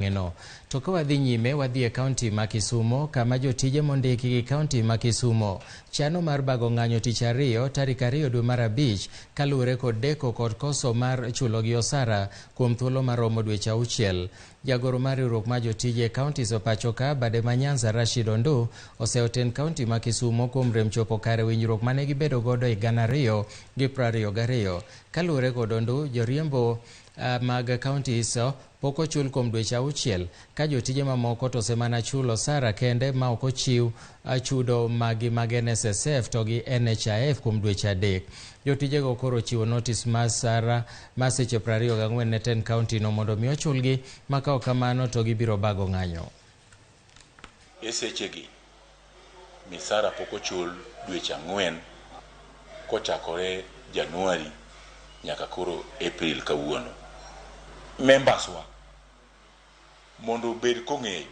ngeno. To ka wadhi nyime wadhi e kaunti ma Kisumo kama jotije mondiki gi kaunti ma Kisumo chano mar bago ng'anyo tich ariyo tarik 2 dwe mar abich kaluwore kod deko kod koso mar chulo gi osara kuom thuolo maromo dweche 6. Jagoro mar riwruok mar jotije kaunti pachoka bade ma Nyanza Rashid Ondo oseoten kaunti ma Kisumo kuom rem chopo kare winjruok mane gibedo godo e 2022. Kaluwore kod Ondo, joriembo mag kaunti iso pok ochul kuom dweche 6 ka jotije mamoko to semana chulo osara kende ma ok ochiw chudo magi mag NSSF to gi NHIF kuom dweche 3. Jotije go koro chiwo notis mar sara ma seche 24 ne ten kaunti no mondo mi ochulgi, ma ka kamano to gibiro bago ng'anyo. Esechegi misara pok ochul dweche 4 kochakore Januari nyaka koro April kawuono. Members wa mondo bed kong'eyo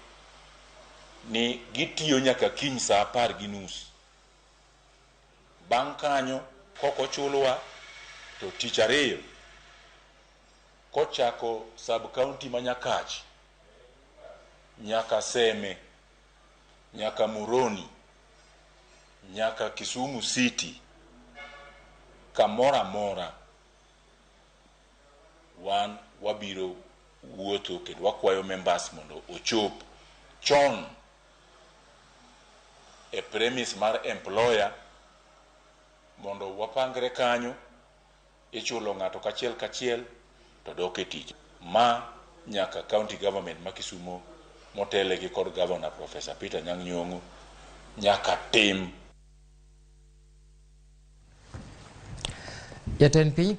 ni gitiyo nyaka kiny saa 10:30. Bang' kanyo kok ochulwa to tich ariyo kochako sub county ma Nyakach nyaka Seme nyaka Muroni nyaka Kisumu City kamora mora wabiro wuotho kendo wakwayo members mondo ochop chon e premise mar employer mondo wapangre kanyo ichulo ng'ato kachiel to dok e tich. Ma nyaka county government ma Kisumo motele gi kod governor Professor Peter Anyang' Nyong'o nyaka tim. Jatend piny